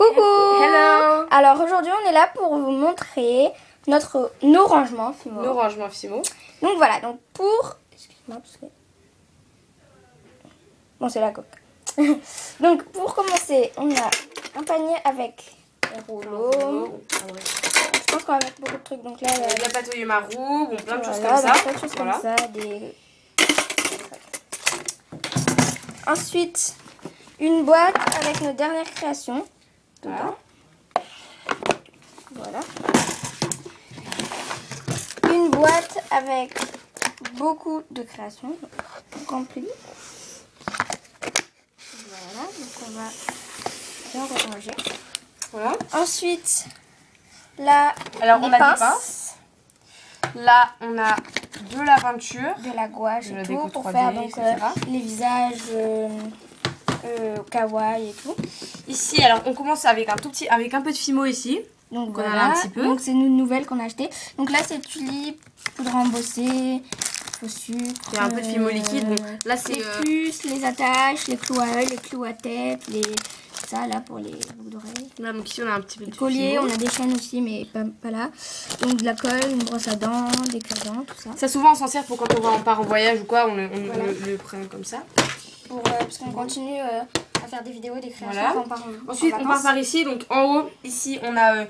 Coucou! Hello! Alors aujourd'hui on est là pour vous montrer nos rangements Fimo. Nos rangements Fimo. Donc voilà, donc pour... Excuse-moi parce que... Bon c'est la coque. Donc pour commencer, on a un panier avec des rouleaux. Je pense qu'on va mettre beaucoup de trucs. Donc là, il y a de la pâte au Yumaru, bon, plein de choses voilà, comme ça. plein de choses comme ça. Ensuite, une boîte avec nos dernières créations. Voilà. Une boîte avec beaucoup de créations remplies. Voilà, donc on va bien ranger. Voilà. Ensuite, là, alors on a des pinces. Là, on a de la peinture, de la gouache de et la tout déco pour 3D, faire donc, etc. les visages kawaii et tout. Ici, alors on commence avec un tout petit, avec un peu de Fimo ici. Donc on voilà, en a un petit peu. donc c'est une nouvelle qu'on a acheté. Donc là c'est tulipe, poudre embossée, faux sucre. Il y a un peu de Fimo liquide. Bon, là c'est les puces, les attaches, les clous à œil, les clous à tête, ça là pour les boucles d'oreilles. Là donc ici on a un petit peu de collier, Fimo. on a des chaînes aussi mais pas là. Donc de la colle, une brosse à dents, des cure-dents, tout ça. Ça souvent on s'en sert pour quand on part en voyage ou quoi, on le prend comme ça. Pour, parce qu'on continue à faire des vidéos, des créations. Voilà. Quand on part Ensuite on part par ici, donc en haut ici on a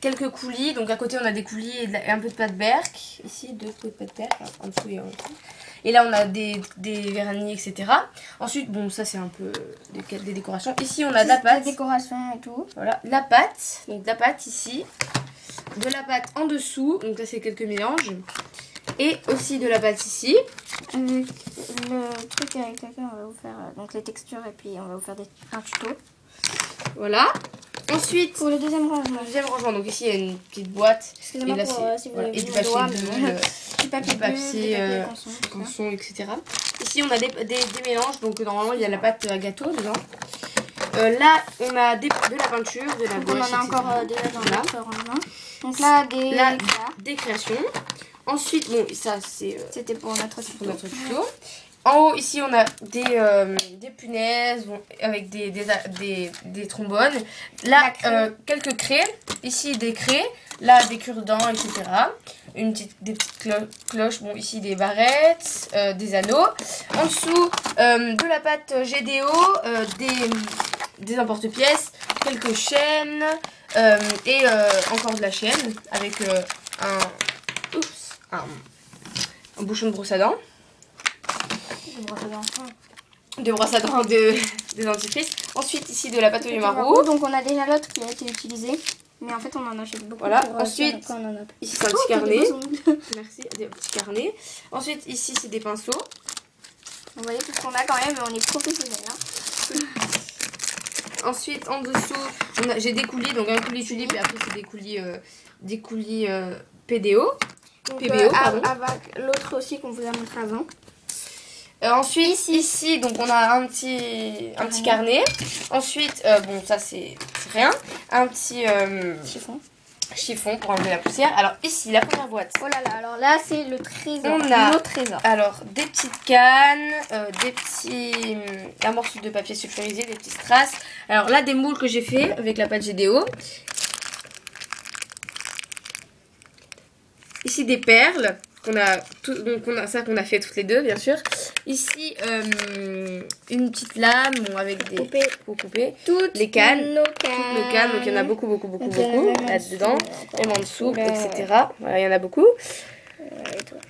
quelques coulis. Donc à côté on a des coulis et un peu de pâte berk. Ici 2 pots de pâte berk, en dessous et en dessous. Et là on a des vernis, etc. Ensuite bon ça c'est un peu des décorations. Ici on a de la pâte. Des décorations et tout. Voilà, la pâte. Donc de la pâte ici. De la pâte en dessous. Donc là c'est quelques mélanges. Et aussi de la pâte ici. Le truc avec lequel on va vous faire donc les textures et puis on va vous faire un tuto. Voilà. Ensuite, pour le deuxième rangement. Donc ici il y a une petite boîte. Excusez-moi pour si vous avez et du vu papier doigt, du papier canson, etc. Ici on a des mélanges. Donc normalement il y a la pâte à gâteau dedans. Là on a de la peinture, de la gouache, on en a etc. encore déjà dans notre rangement. Donc là des créations. Ensuite, bon, ça c'était pour notre tuto. En haut, ici, on a des punaises avec des trombones. Là, quelques craies. Ici, des craies. Là, des cure-dents, etc. Des petites cloches. Bon, ici, des barrettes, des anneaux. En dessous, de la pâte GDO, des emporte-pièces, quelques chaînes et encore de la chaîne avec un bouchon de brosse à dents. De brosse à dents des dentifrices. Ensuite ici de la pâte au Yumaru. Donc on a déjà l'autre qui a été utilisé. Mais en fait on en achète beaucoup. Voilà. Ensuite ici c'est un petit carnet. Merci, des petits carnets. Ensuite ici c'est des pinceaux. Vous voyez tout ce qu'on a quand même, on est professionnels. Hein. Ensuite en dessous j'ai des coulis, donc un coulis tulipe et après c'est des coulis PDO. Donc, PBO, pardon. Avec l'autre aussi qu'on vous a montré avant. Ensuite ici donc on a un petit carnet. Ensuite bon ça c'est rien, un petit chiffon pour enlever la poussière. Alors ici la première boîte. Oh là là, alors là c'est le trésor. On a nos trésors. Alors des petites cannes, un morceau de papier sulfurisé, des petits strass. Alors là des moules que j'ai fait avec la pâte GDO. Ici des perles. On a ça qu'on a fait toutes les deux bien sûr. Ici une petite lame avec des pour couper toutes les cannes, toutes nos cannes. Donc il y en a beaucoup là-dedans, même en dessous, etc. Voilà, il y en a beaucoup.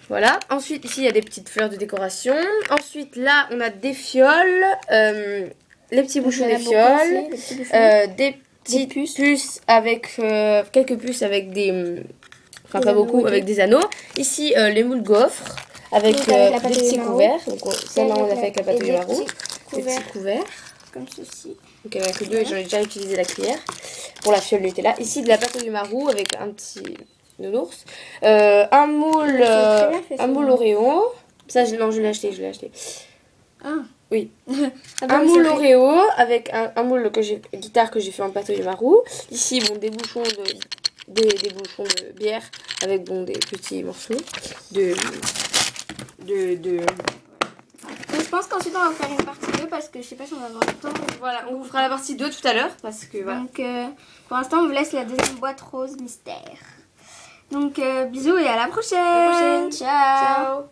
Voilà. Ensuite ici il y a des petites fleurs de décoration. Ensuite là on a des fioles, les petits bouchons des fioles, des petites puces avec quelques puces avec des pas beaucoup, avec des anneaux. Ici, les moules gaufres avec des petits couverts. Donc, celle-là, on l'a fait avec la pâte au Yumaru. Des petits couverts. Comme ceci. Donc, il n'y en a que deux et j'en ai déjà utilisé la cuillère pour la fiole Nutella. Ici, de la pâte au Yumaru avec un petit nounours. Un moule Oreo. Ça, je l'ai acheté. Ah. Oui. Un moule Oreo avec un moule guitare que j'ai fait en pâte au Yumaru. Ici, bon, des bouchons de bière avec des petits morceaux de pense qu'ensuite on va faire une partie 2 parce que je sais pas si on va avoir le temps. Voilà, on vous fera la partie 2 tout à l'heure parce que voilà. Donc pour l'instant on vous laisse la deuxième boîte rose mystère. Donc bisous et à la prochaine. Ciao.